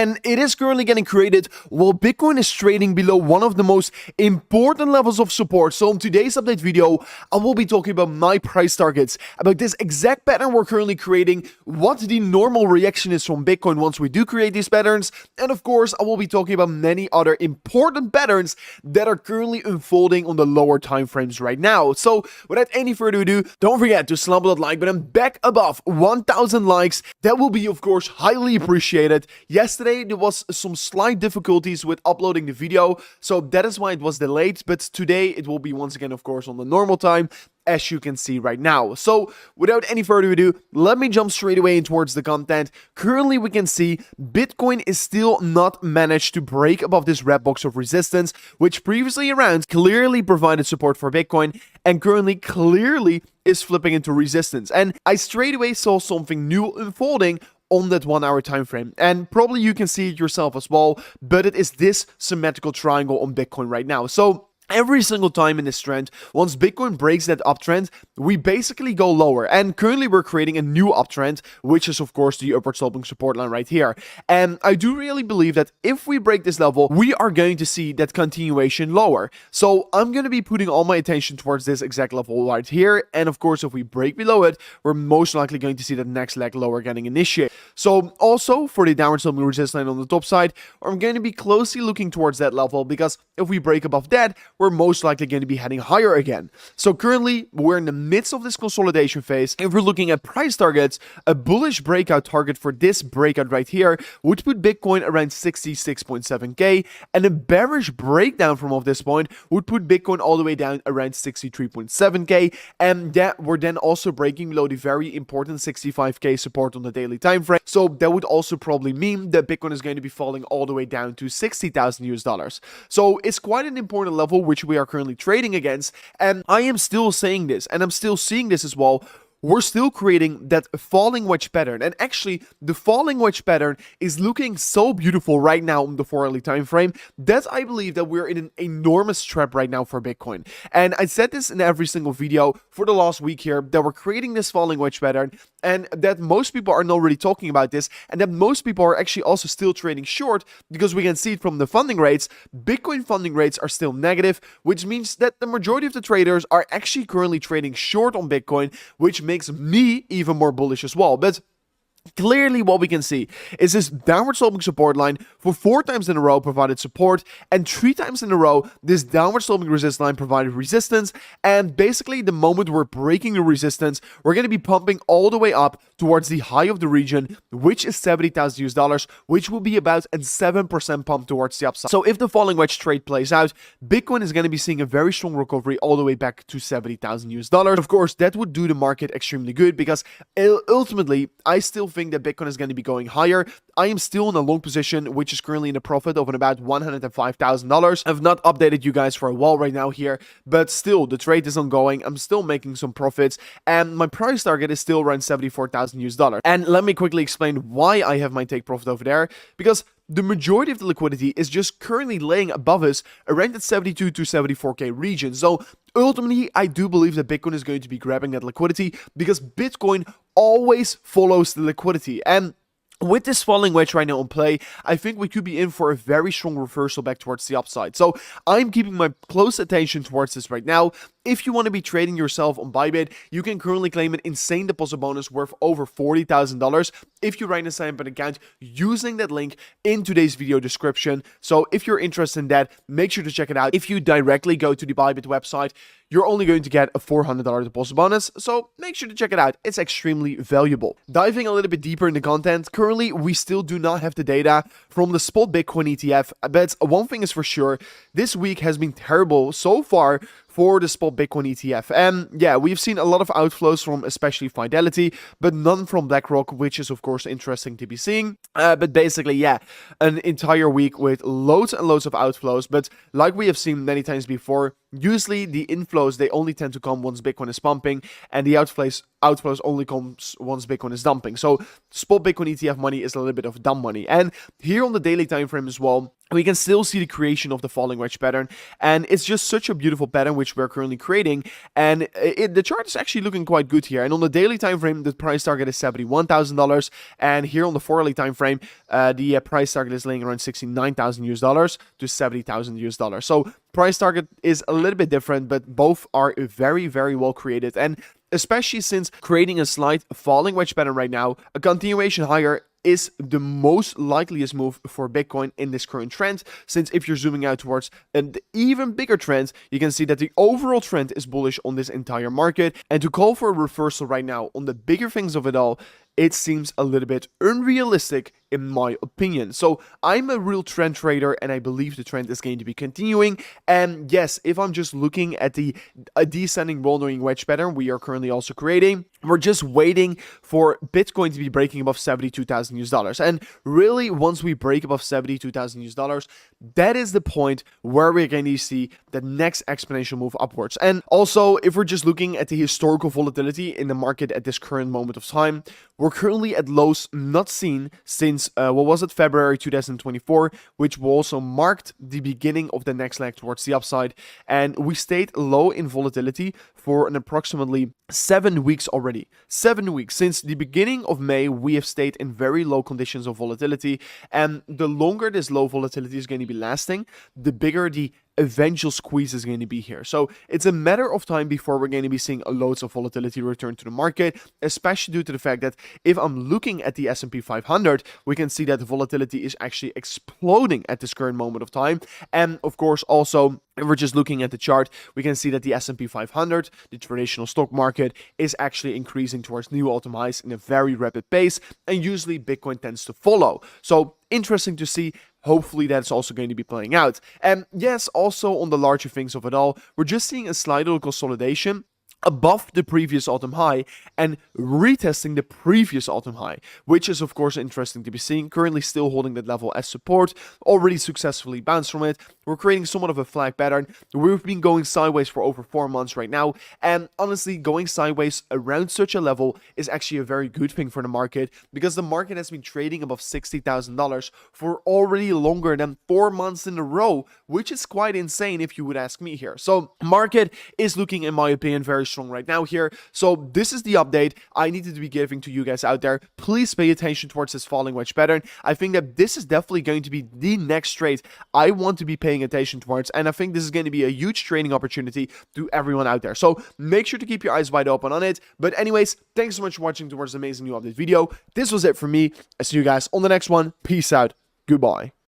And it is currently getting created while Bitcoin is trading below one of the most important levels of support. So in today's update video, I will be talking about my price targets, about this exact pattern we're currently creating, what the normal reaction is from Bitcoin once we do create these patterns, and of course, I will be talking about many other important patterns that are currently unfolding on the lower time frames right now. So without any further ado, don't forget to slam that like button back above 1,000 likes. That will be, of course, highly appreciated. Yesterday, there was some slight difficulties with uploading the video, so that is why it was delayed, but today it will be once again, of course, on the normal time, as you can see right now. So without any further ado, let me jump straight away in towards the content. Currently, we can see Bitcoin is still not managed to break above this red box of resistance, which previously around clearly provided support for Bitcoin and currently clearly is flipping into resistance. And I straight away saw something new unfolding on that 1 hour time frame, and probably you can see it yourself as well, but it is this symmetrical triangle on Bitcoin right now. So every single time in this trend, once Bitcoin breaks that uptrend, we basically go lower. And currently we're creating a new uptrend, which is of course the upward sloping support line right here. And I do really believe that if we break this level, we are going to see that continuation lower. So I'm going to be putting all my attention towards this exact level right here. And of course, if we break below it, we're most likely going to see that next leg lower getting initiated. So also for the downward sloping resistance line on the top side, I'm going to be closely looking towards that level, because if we break above that, we're most likely going to be heading higher again. So currently, we're in the midst of this consolidation phase. If we're looking at price targets, a bullish breakout target for this breakout right here would put Bitcoin around 66.7k, and a bearish breakdown from off this point would put Bitcoin all the way down around 63.7k, and that we're then also breaking below the very important 65k support on the daily time frame. So that would also probably mean that Bitcoin is going to be falling all the way down to $60,000. So it's quite an important level which we are currently trading against, and I am still saying this, and I'm still seeing this as well. We're still creating that falling wedge pattern, and actually the falling wedge pattern is looking so beautiful right now on the 4-hourly time frame that I believe that we're in an enormous trap right now for Bitcoin. And I said this in every single video for the last week here, that we're creating this falling wedge pattern, and that most people are not really talking about this, and that most people are actually also still trading short, because we can see it from the funding rates. Bitcoin funding rates are still negative, which means that the majority of the traders are actually currently trading short on Bitcoin, which makes me even more bullish as well. But clearly what we can see is this downward sloping support line for 4 times in a row provided support, and 3 times in a row this downward sloping resistance line provided resistance. And basically the moment we're breaking the resistance, we're going to be pumping all the way up towards the high of the region, which is $70,000, which will be about a 7% pump towards the upside. So if the falling wedge trade plays out, Bitcoin is going to be seeing a very strong recovery all the way back to $70,000. Of course, that would do the market extremely good, because ultimately I still think that Bitcoin is going to be going higher. I am still in a long position, which is currently in a profit of about $105,000. I've not updated you guys for a while right now here, but still the trade is ongoing. I'm still making some profits, and my price target is still around $74,000. And let me quickly explain why I have my take profit over there, because the majority of the liquidity is just currently laying above us around that 72 to 74k region. So ultimately, I do believe that Bitcoin is going to be grabbing that liquidity, because Bitcoin always follows the liquidity. And with this falling wedge right now in play, I think we could be in for a very strong reversal back towards the upside. So I'm keeping my close attention towards this right now. If you want to be trading yourself on Bybit, you can currently claim an insane deposit bonus worth over $40,000 if you write a sign up account using that link in today's video description. So if you're interested in that, make sure to check it out. If you directly go to the Bybit website, you're only going to get a $400 deposit bonus, so make sure to check it out. It's extremely valuable. Diving a little bit deeper in the content, currently we still do not have the data from the spot Bitcoin ETF, but one thing is for sure, this week has been terrible so far for the spot Bitcoin ETF. And yeah, we've seen a lot of outflows from especially Fidelity, but none from BlackRock, which is of course interesting to be seeing. But basically, yeah, an entire week with loads and loads of outflows. But like we have seen many times before, usually the inflows, they only tend to come once Bitcoin is pumping, and the outflows only comes once Bitcoin is dumping. So spot Bitcoin ETF money is a little bit of dumb money. And here on the daily time frame as well, we can still see the creation of the falling wedge pattern, and it's just such a beautiful pattern which we're currently creating, and the chart is actually looking quite good here. And on the daily time frame, the price target is $71,000, and here on the 4-hourly time frame, the price target is laying around $69,000 to $70,000. So price target is a little bit different, but both are very, very well created, and especially since creating a slight falling wedge pattern right now, a continuation higher is the most likeliest move for Bitcoin in this current trend, since if you're zooming out towards an even bigger trend, you can see that the overall trend is bullish on this entire market. And to call for a reversal right now on the bigger things of it all, it seems a little bit unrealistic in my opinion. So I'm a real trend trader, and I believe the trend is going to be continuing. And yes, if I'm just looking at the descending rolling wedge pattern we are currently also creating, we're just waiting for Bitcoin to be breaking above $72,000. And really, once we break above $72,000, that is the point where we're going to see the next exponential move upwards. And also, if we're just looking at the historical volatility in the market at this current moment of time, we're currently at lows not seen since February 2024, which also marked the beginning of the next leg towards the upside. And we stayed low in volatility for an approximately 7 weeks already. 7 weeks. Since the beginning of May, we have stayed in very low conditions of volatility. And the longer this low volatility is going to be lasting, the bigger the eventual squeeze is going to be here. So it's a matter of time before we're going to be seeing loads of volatility return to the market, especially due to the fact that if I'm looking at the S&P 500, we can see that the volatility is actually exploding at this current moment of time. And of course, also, if we're just looking at the chart, we can see that the S&P 500, the traditional stock market, is actually increasing towards new all-time highs in a very rapid pace, and usually Bitcoin tends to follow. So interesting to see. Hopefully that's also going to be playing out. And yes, also on the larger things of it all, we're just seeing a slight little consolidation above the previous all-time high and retesting the previous all-time high, which is of course interesting to be seeing. Currently still holding that level as support, already successfully bounced from it. We're creating somewhat of a flag pattern. We've been going sideways for over 4 months right now, and honestly, going sideways around such a level is actually a very good thing for the market, because the market has been trading above $60,000 for already longer than 4 months in a row, which is quite insane if you would ask me here. So market is looking, in my opinion, very strong right now here. So this is the update I needed to be giving to you guys out there. Please pay attention towards this falling wedge pattern. I think that this is definitely going to be the next trade I want to be paying attention towards, and I think this is going to be a huge trading opportunity to everyone out there. So make sure to keep your eyes wide open on it. But anyways, thanks so much for watching towards this amazing new update video. This was it for me. I'll see you guys on the next one. Peace out. Goodbye.